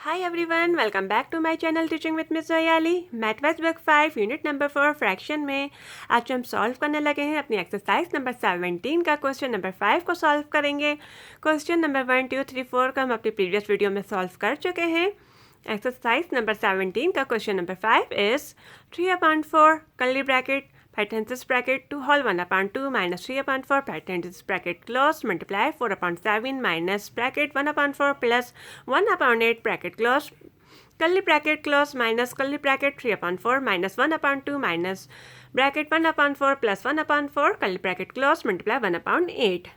Hi everyone, welcome back to my channel Teaching with Miss Zoyali। Math book 5 unit number 4 fraction में आज हम solve करने लगे हैं अपनी एक्सरसाइज नंबर 17 का क्वेश्चन नंबर 5 को सॉल्व करेंगे। क्वेश्चन नंबर 1, 2, 3, 4 का हम अपनी प्रीवियस वीडियो में सॉल्व कर चुके हैं। एक्सरसाइज नंबर 17 का question number 5 is 3/4 curly bracket parenthesis bracket 2 whole 1/2 minus 3/4 parenthesis bracket close multiply 4/7 minus bracket 1/4 plus 1/8 bracket close curly bracket close minus curly bracket 3/4 minus 1/2 minus bracket 1/4 plus 1/4 curly bracket close multiply 1/8।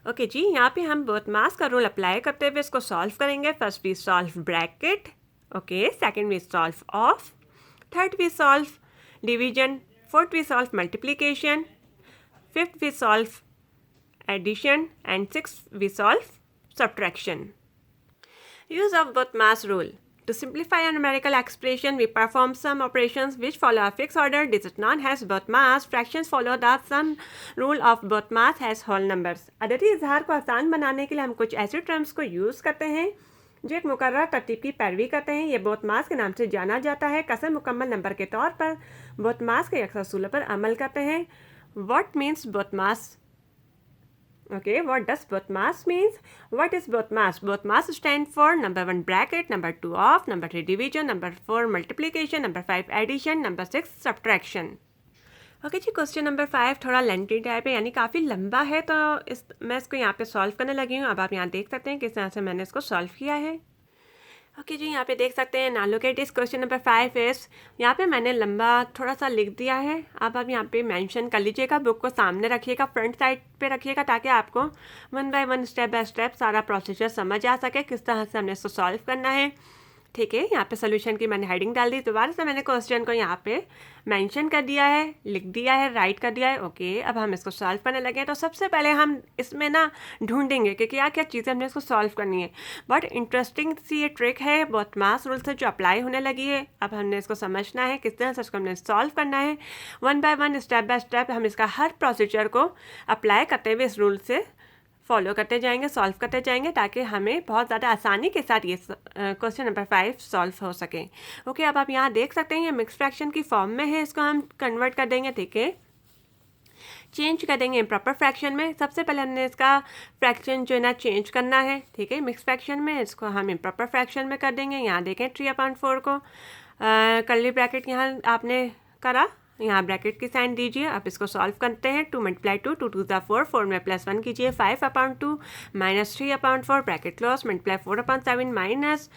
Okay जी, यहाँ पे हम both मास का rule apply करते हुए इसको solve करेंगे। First we solve bracket, okay, second we solve of, third we solve division, fourth we solve multiplication, fifth we solve addition, and sixth we solve subtraction. Use of both mass rule. To simplify a numerical expression, we perform some operations which follow a fixed order. This is known as both mass. Fractions follow the sum rule of both mass as whole numbers. अददी इजहार को आसान बनाने के लिए हम कुछ ऐसे terms को यूज़ करते हैं जो एक मुकर्रर तरतीब की पैरवी करते हैं। ये बोथ मास के नाम से जाना जाता है। कसर मुकम्मल नंबर के तौर पर बोथ मास के अक्सर असूलों पर अमल करते हैं। What means BODMAS? Okay, what does BODMAS means? What is BODMAS? BODMAS stand for number 1 bracket, number 2 of, number 3 division, number 4 multiplication, number 5 addition, number 6 subtraction. Okay जी, question number 5 थोड़ा lengthy type है, यानी काफ़ी लंबा है, तो मैं इसको यहाँ पे सॉल्व करने लगी हूँ। अब आप यहाँ देख सकते हैं किस तरह से मैंने इसको सॉल्व किया है। ओके जी, यहाँ पे देख सकते हैं। Now look at this question number 5 is, यहाँ पे मैंने लंबा थोड़ा सा लिख दिया है। अब आप यहाँ पे मेंशन कर लीजिएगा, बुक को सामने रखिएगा, फ्रंट साइड पे रखिएगा, ताकि आपको 1 बाय 1 स्टेप बाय स्टेप सारा प्रोसीजर समझ आ सके किस तरह से हमने इसको सॉल्व करना है। ठीक है, यहाँ पे सोल्यूशन की मैंने हेडिंग डाल दी। दोबारा से मैंने क्वेश्चन को यहाँ पे मेंशन कर दिया है, लिख दिया है, राइट कर दिया है। ओके, अब हम इसको सॉल्व करने लगे हैं। तो सबसे पहले हम इसमें ना ढूंढेंगे कि क्या क्या चीज़ें हमने इसको सॉल्व करनी है। बट इंटरेस्टिंग सी ये ट्रिक है बोथ मास रूल से जो अप्लाई होने लगी है। अब हमने इसको समझना है किस तरह से इसको हमने सॉल्व करना है। 1 बाय 1 स्टेप बाय स्टेप हम इसका हर प्रोसीजर को अप्लाई करते हुए इस रूल से फॉलो करते जाएंगे, सॉल्व करते जाएंगे, ताकि हमें बहुत ज़्यादा आसानी के साथ ये क्वेश्चन नंबर 5 सॉल्व हो सके। ओके, अब आप यहाँ देख सकते हैं ये मिक्स फ्रैक्शन की फॉर्म में है। इसको हम कन्वर्ट कर देंगे, ठीक है, चेंज कर देंगे इम्प्रॉपर फ्रैक्शन में। सबसे पहले हमने इसका फ्रैक्शन जो है ना चेंज करना है, ठीक है, मिक्स फ्रैक्शन में इसको हम इम्प्रॉपर फ्रैक्शन में कर देंगे। यहाँ देखें 3/4 को कर्ली ब्रैकेट यहाँ आपने करा, यहाँ ब्रैकेट की साइन दीजिए। अब इसको सॉल्व करते हैं। 2 × 2 2 2 4 4 में +1 कीजिए। 5/2 minus 3/4 bracket close multiply 4/7 minus.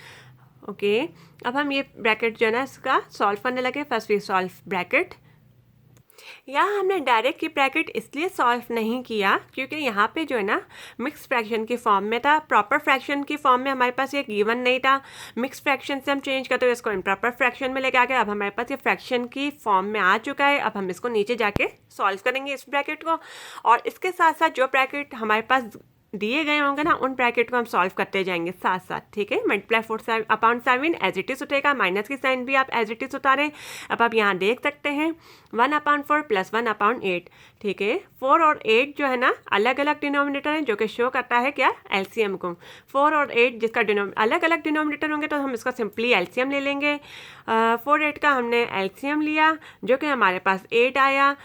Okay, अब हम ये ब्रैकेट जो है ना इसका सॉल्व करने लगे। First we solve bracket. यहाँ हमने डायरेक्ट की ब्रैकेट इसलिए सॉल्व नहीं किया क्योंकि यहाँ पे जो है ना मिक्स फ्रैक्शन की फॉर्म में था। प्रॉपर फ्रैक्शन की फॉर्म में हमारे पास ये गिवन नहीं था। मिक्स फ्रैक्शन से हम चेंज करते हुए इसको इम्प्रॉपर फ्रैक्शन में लेके आ गए। अब हमारे पास ये फ्रैक्शन की फॉर्म में आ चुका है। अब हम इसको नीचे जाके सॉल्व करेंगे इस ब्रैकेट को, और इसके साथ साथ जो ब्रैकेट हमारे पास दिए गए होंगे ना उन ब्रैकेट को हम सॉल्व करते जाएंगे साथ साथ, ठीक है। मल्टीप्लाई 4/7 एज इट इज उठेगा, माइनस की साइन भी आप एज इट इज उतारें। अब आप यहाँ देख सकते हैं 1/4 प्लस 1/8, ठीक है। 4 और 8 जो है ना अलग अलग डिनोमिनेटर हैं, जो कि शो करता है क्या, एलसीएम को। 4 और 8 जिसका अलग अलग डिनोमिनेटर होंगे तो हम इसका सिंपली एलसीएम ले लेंगे। 4 8 का हमने एलसीएम लिया जो कि हमारे पास 8 आया।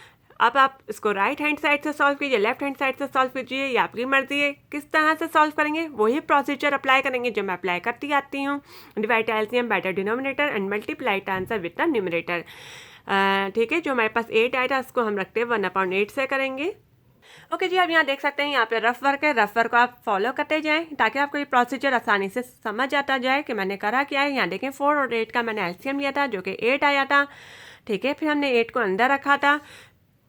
अब आप इसको राइट हैंड साइड से सॉल्व कीजिए, लेफ्ट हैंड साइड से सॉल्व कीजिए, ये आपकी मर्जी है किस तरह से सॉल्व करेंगे। वही प्रोसीजर अप्लाई करेंगे जो मैं अप्लाई करती आती हूँ। Divide LCM by the denominator and multiply the answer with the numerator, ठीक है। जो हमारे पास 8 आया था उसको हम रखते हैं 1/8 से करेंगे। ओके जी, अब यहाँ देख सकते हैं यहाँ पे रफ वर्क है। रफ वर्क को आप फॉलो करते जाएं ताकि आपको ये प्रोसीजर आसानी से समझ आता जाए कि मैंने करा क्या है। यहाँ देखें 4 और 8 का मैंने एलसीएम लिया था जो कि 8 आया था, ठीक है। फिर हमने 8 को अंदर रखा था,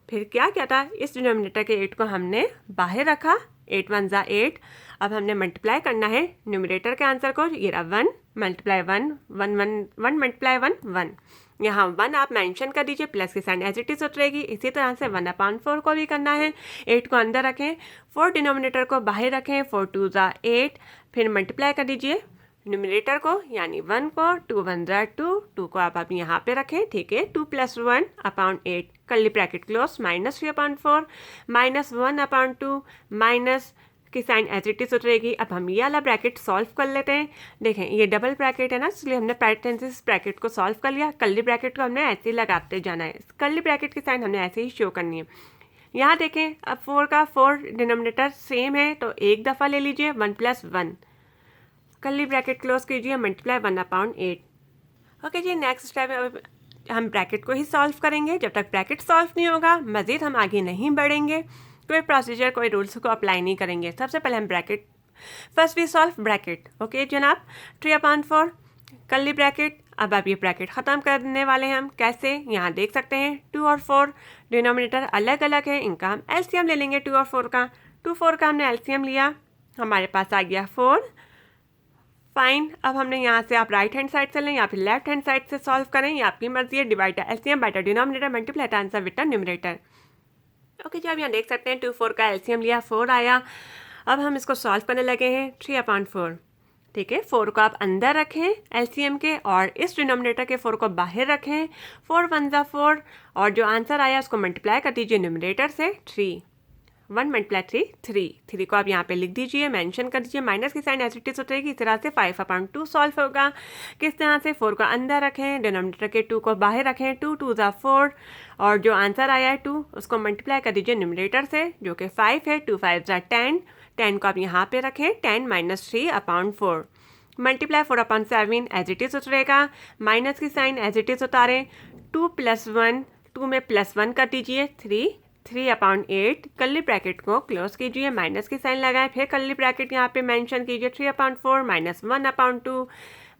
फिर क्या क्या था, इस डिनोमिनेटर के 8 को हमने बाहर रखा। 8 1 = 8। अब हमने मल्टीप्लाई करना है न्यूमरेटर के आंसर को। ये रहा 1 मल्टीप्लाई 1 1 1 1 मल्टीप्लाई 1 1। यहाँ 1 आप मेंशन कर दीजिए, प्लस की साइन एज इट इज उतरेगी। इसी तरह से 1/4 को भी करना है। 8 को अंदर रखें, 4 डिनोमिनेटर को बाहर रखें। 4 2 = 8, फिर मल्टीप्लाई कर दीजिए न्यूमरेटर को, यानी 1 को। 2 1 = 2, 2 को आप यहाँ पे रखें, ठीक है। 2 + 1/8 curly bracket close minus 3/4 minus 1/2 minus की साइन एज इट इज़ उतरेगी। अब हम ये वाला ब्रैकेट सॉल्व कर लेते हैं। देखें ये डबल ब्रैकेट है ना, इसलिए हमने पैरेंथेसिस ब्रैकेट को सॉल्व कर लिया। कर्ली ब्रैकेट को हमने ऐसे ही लगाते जाना है, कर्ली ब्रैकेट की साइन हमने ऐसे ही शो करनी है। यहाँ देखें अब 4 का 4 डिनोमिनेटर सेम है तो एक दफ़ा ले लीजिए 1 + 1, कर्ली ब्रैकेट क्लोज कीजिए, मल्टीप्लाई 1/8। ओके जी, नेक्स्ट स्टेप अब हम ब्रैकेट को ही सॉल्व करेंगे। जब तक ब्रैकेट सॉल्व नहीं होगा मज़ीद हम आगे नहीं बढ़ेंगे, कोई प्रोसीजर कोई रूल्स को अप्लाई नहीं करेंगे। सबसे पहले हम bracket first we solve bracket. Okay जनाब, 3/4 कर्ली ब्रैकेट। अब आप ये ब्रैकेट ख़त्म करने वाले हैं हम। कैसे, यहाँ देख सकते हैं 2 और 4 डिनोमिनेटर अलग अलग है, इनका हम एलसीएम ले लेंगे। 2 और 4 का 2 4 का हमने एलसीएम लिया, हमारे पास आ गया 4। फाइन, अब हमने यहाँ से आप राइट हैंड साइड से लें या फिर लेफ्ट हैंड साइड से सॉल्व करें, ये आपकी मर्जी है। Divide LCM by the denominator multiply the answer with the numerator. Okay जी, अब यहाँ देख सकते हैं 2 4 का एलसीएम लिया, 4 आया। अब हम इसको सॉल्व करने लगे हैं। 3/4, ठीक है, 4 को आप अंदर रखें एलसीएम के और इस डिनोमिनेटर के 4 को बाहर रखें। 4 1 ज़ा 4 और जो आंसर आया उसको मल्टीप्लाई कर दीजिए न्यूमरेटर से 3। 1 × 3 3 3 को आप यहाँ पे लिख दीजिए, मेंशन कर दीजिए। माइनस की साइन एज इट इज़ उतरेगी, इस तरह से 5/2 सॉल्व होगा। किस तरह से, 4 को अंदर रखें, डिनोमिनेटर के 2 को बाहर रखें। 2 2 ज़ा 4 और जो आंसर आया है 2 उसको मल्टीप्लाई कर दीजिए न्यूमरेटर से जो कि 5 है। 2 5 ज़ा 10, 10 को आप यहाँ पे रखें। 10 - 3/4 मल्टीप्लाई 4/7 एज इट इज़ उतरेगा। माइनस की साइन एज इट इज़ उतारें। 2 + 1, 2 में +1 कर दीजिए 3। 3/8 कर्ली ब्रैकेट को क्लोज कीजिए, माइनस की साइन लगाएं, फिर कर्ली ब्रैकेट यहाँ पे मेंशन कीजिए। 3/4 - 1/2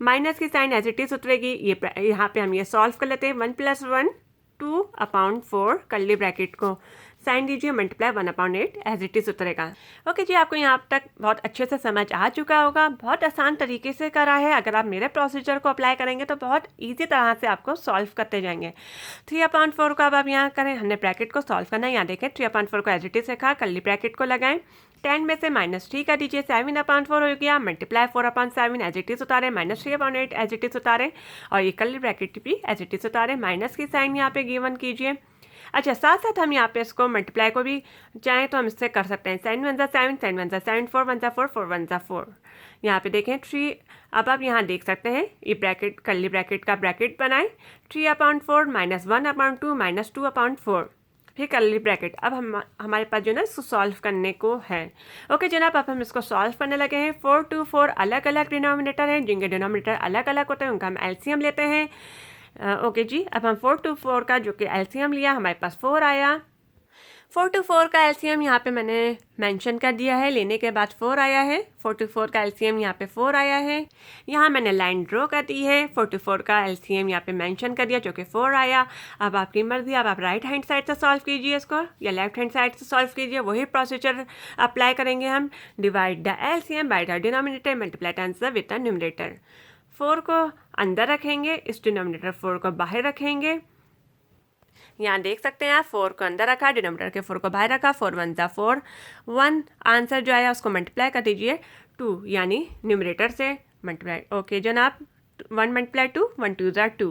माइनस की साइन एज इट इज़ उतरेगी। ये यहाँ पे हम ये सॉल्व कर लेते हैं। 1 + 1 2/4 कर्ली ब्रैकेट को साइन दीजिए, मल्टीप्लाई 1/8 एज इट इज़ उतरेगा। ओके जी, आपको यहाँ तक बहुत अच्छे से समझ आ चुका होगा। बहुत आसान तरीके से करा है। अगर आप मेरे प्रोसीजर को अप्लाई करेंगे तो बहुत ईजी तरह से आपको सॉल्व करते जाएंगे। 3/4 को अब आप यहाँ करें, हमने ब्रैकेट को सॉल्व करना है। यहाँ देखें 3/4 को एज इट इज़ रखा, कर्ली ब्रैकेट को लगाएं। 10 में से -3 कर दीजिए, 7/4 हो गया। मल्टीप्लाई 4/7 एज इट इज़ उतारे, -3/8 एज इट इज़ उतारे और ये कर्ली ब्रैकेट भी एज इट इज़ उतारे। माइनस की साइन यहाँ पे गिवन कीजिए। अच्छा, साथ साथ हम यहाँ पे इसको मल्टीप्लाई को भी चाहें तो हम इससे कर सकते हैं। 7 1 ज़ा 7, 7 1 ज़ा 7, 4 1 ज़ा 4, 4 1 ज़ा 4। यहाँ पे देखें 3। अब आप यहाँ देख सकते हैं ये ब्रैकेट कर्ली ब्रैकेट का ब्रैकेट बनाएं। 3/4 -1/2 -2/4 फिर कर्ली ब्रैकेट। अब हमारे पास जो है ना इसको सॉल्व करने को है। ओके जनाब, अब हम इसको सॉल्व करने लगे हैं। 4 2 4 अलग अलग डिनोमिनेटर हैं, जिनके डिनोमिनेटर अलग अलग होते हैं उनका हम एलसीएम लेते हैं। ओके जी, अब हम 4 2 4 का जो कि एलसीएम लिया, हमारे पास 4 आया। 4 2 4 का एलसीएम यहाँ पे मैंने मेंशन कर दिया है, लेने के बाद 4 आया है। 4 2 4 का एलसीएम यहाँ पे 4 आया है, यहाँ मैंने लाइन ड्रॉ कर दी है। 4 2 4 का एलसीएम यहाँ पे मेंशन कर दिया जो कि 4 आया। अब आपकी मर्जी, अब आप राइट हैंड साइड से सॉल्व कीजिए इसको या लेफ्ट हैंड साइड से सॉल्व कीजिए, वही प्रोसीजर अप्लाई करेंगे हम। Divide the LCM by the denominator multiply the answer with the numerator. 4 को अंदर रखेंगे, इस डिनोमिनेटर 4 को बाहर रखेंगे। यहाँ देख सकते हैं आप 4 को अंदर रखा, डिनोमिनेटर के 4 को बाहर रखा। 4 1 ज़ा 4, 1 आंसर जो आया उसको मल्टीप्लाई कर दीजिए 2, यानी न्यूमरेटर से मल्टीप्लाई। ओके जनाब, 1 × 2 1 2 ज़ा 2।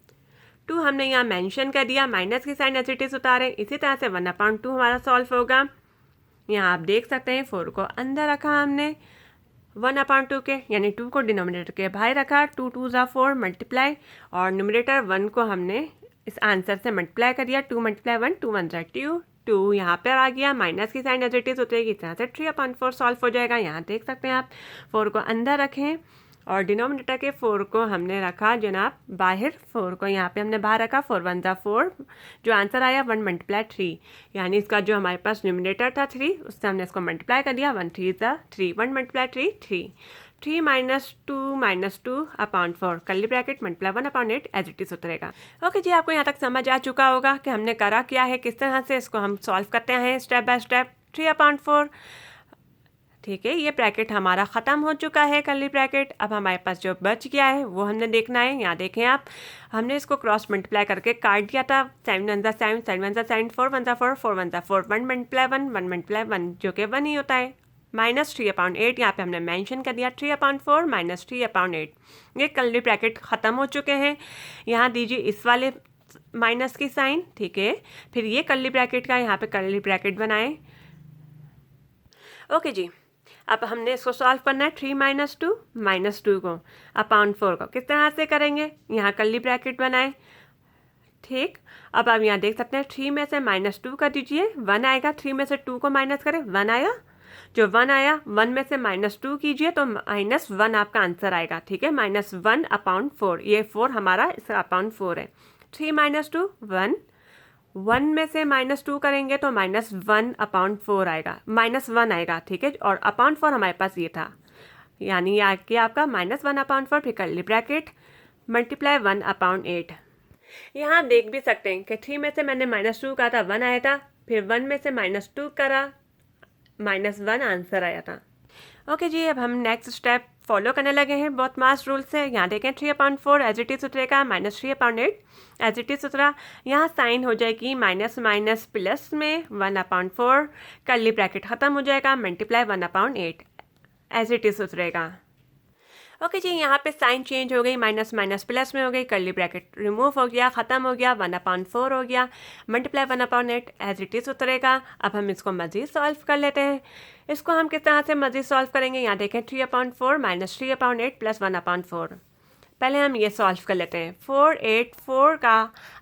2 हमने यहाँ मेंशन कर दिया, माइनस की साइन एज इट इज़ उतारें। इसी तरह से 1/2 हमारा सॉल्व होगा। यहाँ आप देख सकते हैं 4 को अंदर रखा हमने 1/2 के, यानी 2 को डिनोमिनेटर के बाहर रखा। 2 2 ज़ा 4 मल्टीप्लाई और न्यूमरेटर 1 को हमने इस आंसर से मल्टीप्लाई कर दिया। 2 × 1 2 1 ज़ा 2, 2 यहाँ पर आ गया। माइनस की साइन एज इट इज़ उतरेगी, इस तरह से 3/4 सॉल्व हो जाएगा। यहाँ देख सकते हैं आप 4 को अंदर रखें और डिनोमिनेटर के 4 को हमने रखा जनाब बाहर। 4 को यहाँ पे हमने बाहर रखा। 4 1 ज़ा 4, जो आंसर आया 1 × 3, यानी इसका जो हमारे पास न्यूमरेटर था 3, उससे हमने इसको मल्टीप्लाई कर दिया। 1 3 ज़ा 3, 1 × 3 3। 3 - 2/4 curly bracket multiply 1/8 as it is उतरेगा। ओके जी, आपको यहाँ तक समझ आ चुका होगा कि हमने करा क्या है, किस तरह से इसको हम सॉल्व करते हैं स्टेप बाय स्टेप। 3/4, ठीक है, ये ब्रैकेट हमारा ख़त्म हो चुका है कर्ली ब्रैकेट। अब हमारे पास जो बच गया है वो हमने देखना है। यहाँ देखें आप, हमने इसको क्रॉस मल्टीप्लाई करके काट दिया था। 7 1 ज़ा 7, 7 1 ज़ा 7, 4 1 ज़ा 4, 4 1 ज़ा 4, 1 × 1 1 × 1 जो कि 1 ही होता है। -3/8 यहाँ पे हमने मेंशन कर दिया। 3/4 - 3/8, ये कर्ली ब्रैकेट ख़त्म हो चुके हैं। यहाँ दीजिए इस वाले माइनस की साइन, ठीक है, फिर ये कर्ली ब्रैकेट का यहाँ पे कर्ली ब्रैकेट बनाएं। ओके जी, अब हमने इसको सॉल्व करना है 3 माइनस टू को अपॉन 4 को किस तरह से करेंगे, यहाँ कर्ली ब्रैकेट बनाए, ठीक। अब आप यहाँ देख सकते हैं 3 में से -2 कर दीजिए, 1 आएगा, 3 में से 2 को माइनस करें, 1 आया, जो 1 आया 1 में से -2 कीजिए तो -1 आपका आंसर आएगा, ठीक है। -1 अपॉन 4, ये 4 हमारा इसका अपॉन 4 है। 3 - 2 1, 1 में से -2 करेंगे तो -1 अपॉन 4 आएगा, -1 आएगा, ठीक है। और अपॉन 4 हमारे पास ये था, यानी ये कि आपका -1 अपॉन 4 फिर कर्ली ब्रैकेट मल्टीप्लाई 1 अपॉन 8। यहाँ देख भी सकते हैं कि 3 में से मैंने -2 कहा था, 1 आया था, फिर 1 में से -2 करा, -1 आंसर आया था। ओके जी, अब हम नेक्स्ट स्टेप फॉलो करने लगे हैं बहुत मास रूल से। यहाँ देखें 3/4 एज इट इज उतरेगा, -3/8 एज इट इज उतरा। यहाँ साइन हो जाएगी माइनस माइनस प्लस में 1/4, कर्ली ब्रैकेट ख़त्म हो जाएगा, मल्टीप्लाई 1/8 एज इट इज उतरेगा। ओके जी, यहाँ पे साइन चेंज हो गई, माइनस माइनस प्लस में हो गई, कर्ली ब्रैकेट रिमूव हो गया, ख़त्म हो गया, 1/4 हो गया, मल्टीप्लाई 1/8 एज इट इज़ उतरेगा। अब हम इसको मज़ीद सॉल्व कर लेते हैं। इसको हम किस तरह से मज़ीद सॉल्व करेंगे, यहाँ देखें 3/4 - 3/8 + 1/4। पहले हम ये सॉल्व कर लेते हैं। 4 8 4 का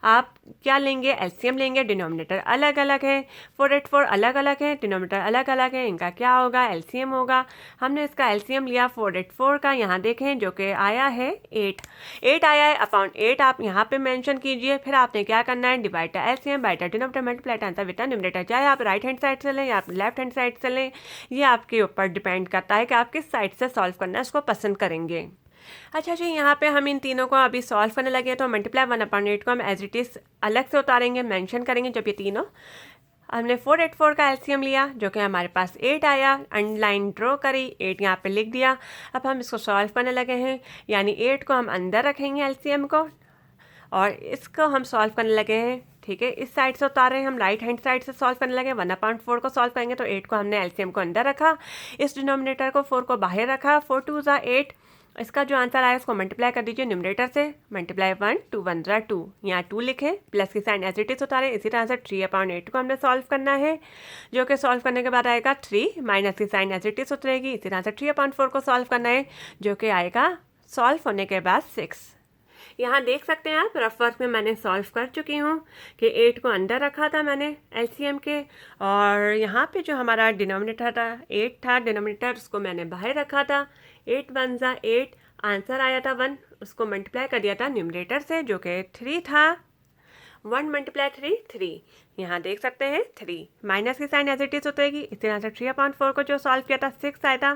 आप क्या लेंगे, एलसीएम लेंगे, डिनोमिनेटर अलग अलग है, 4 8 4 अलग अलग है, डिनोमिनेटर अलग अलग है, इनका क्या होगा, एलसीएम होगा। हमने इसका एलसीएम लिया 4 8 4 का, यहाँ देखें जो कि आया है 8 आया है, अपॉन 8 आप यहाँ पे मेंशन कीजिए। फिर आपने क्या करना है, divide the LCM by the denominator multiply answer with the numerator. चाहे आप राइट हैंड साइड से लें या आप लेफ्ट हैंड साइड से लें, ये आपके ऊपर डिपेंड करता है कि आप किस साइड से सॉल्व करना है उसको पसंद करेंगे। अच्छा जी, यहाँ पे हम इन तीनों को अभी सॉल्व करने लगे हैं, तो मल्टीप्लाई 1/8 को हम एज इट इज़ अलग से उतारेंगे, मेंशन करेंगे। जब ये तीनों हमने 4 8 4 का एलसीएम लिया जो कि हमारे पास 8 आया, अंडरलाइन ड्रॉ करी, 8 यहाँ पे लिख दिया। अब हम इसको सॉल्व करने लगे हैं, यानी 8 को हम अंदर रखेंगे एलसीएम को, और इसको हम सॉल्व करने लगे हैं, ठीक है। इस साइड से उतारे हैं हम, राइट हैंड साइड से सॉल्व करने लगे। 1/4 को सॉल्व करेंगे तो 8 को हमने एलसीएम को अंदर रखा, इस डिनोमिनेटर को 4 को बाहर रखा, 4 2 = 8। इसका जो आंसर आया इसको मल्टीप्लाई कर दीजिए न्यूमरेटर से, मल्टीप्लाई 1 2 1 = 2, यहाँ 2 लिखें, प्लस की साइन एज इट इज उतारे। इसी तरह से 3/8 को हमने सॉल्व करना है, जो कि सॉल्व करने के बाद आएगा 3, माइनस की साइन एज इट इज उतरेगी। इसी तरह से 3/4 को सॉल्व करना है, जो कि आएगा सॉल्व होने के बाद 6। यहाँ देख सकते हैं आप, रफ वर्क में मैंने सॉल्व कर चुकी हूँ कि 8 को अंदर रखा था मैंने एलसीएम के, और यहाँ पे जो हमारा डिनोमिनेटर था 8 था, डिनोमिनेटर उसको मैंने बाहर रखा था। 8 1 = 8, आंसर आया था 1, उसको मल्टीप्लाई कर दिया था न्यूमरेटर से जो कि 3 था। 1 × 3 3, यहाँ देख सकते हैं 3, माइनस की साइन एज इट इज उतरेगी। इस तरह से 3/4 को जो सॉल्व किया था 6 आया था,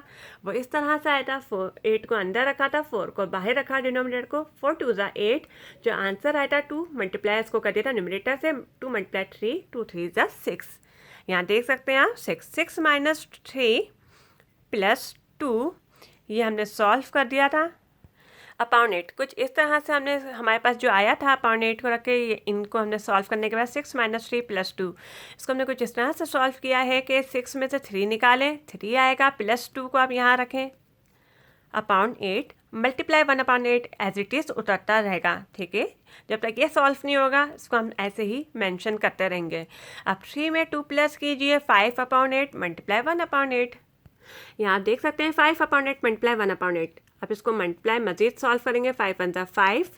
वो इस तरह से आया था। 8 को अंदर रखा था, 4 को बाहर रखा डिनोमिनेटर को, 4 2 = 8, जो आंसर आया था 2, मल्टीप्लाई इसको कर दिया था न्यूमरेटर से, 2 × 3 2 3 = 6। यहाँ देख सकते हैं आप 6 6 - 3 + 2, ये हमने सॉल्व कर दिया था अपॉन 8। कुछ इस तरह से हमने, हमारे पास जो आया था अपॉन 8 को रख के, इनको हमने सॉल्व करने के बाद 6 - 3 + 2, इसको हमने कुछ इस तरह से सॉल्व किया है कि 6 में से 3 निकालें, 3 आएगा, प्लस 2 को आप यहाँ रखें upon 8, multiply 1/8 as it is उतरता रहेगा, ठीक है। जब तक ये सॉल्व नहीं होगा इसको हम ऐसे ही मेंशन करते रहेंगे। अब 3 में 2 प्लस कीजिए, 5/8 मल्टीप्लाई 1/8, यहाँ देख सकते हैं 5/8 मल्टीप्लाई 1/8। अब इसको मल्टीप्लाई मजीद सॉल्व करेंगे, 5 1 = 5,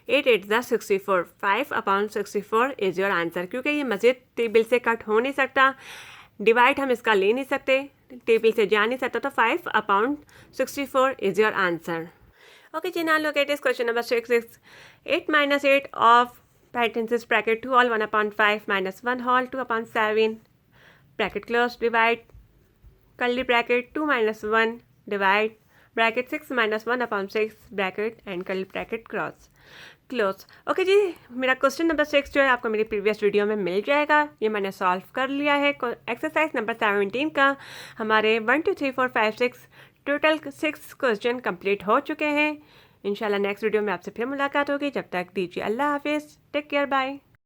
8 8 = 64, 5/64 इज़ योर आंसर। क्योंकि ये मजीद टेबल से कट हो नहीं सकता, डिवाइड हम इसका ले नहीं सकते, टेबल से जा नहीं सकता, तो 5/64 इज़ योर आंसर। ओके जी, now look at this question number 6. 8 - 8 of parenthesis bracket 2 all 1/5 - 1 whole 2/7 bracket close, divide curly bracket 2 - 1 divide bracket 6 - 1/6 bracket and curly bracket close. Okay जी, मेरा क्वेश्चन नंबर 6 जो है आपको मेरी प्रीवियस वीडियो में मिल जाएगा, ये मैंने सॉल्व कर लिया है। एक्सरसाइज नंबर 17 का हमारे 1 2 3 4 5 6 टोटल 6 क्वेश्चन कंप्लीट हो चुके हैं। इंशाल्लाह नेक्स्ट वीडियो में आपसे फिर मुलाकात होगी। जब तक दीजिए अल्लाह हाफिज़, टेक केयर, बाय।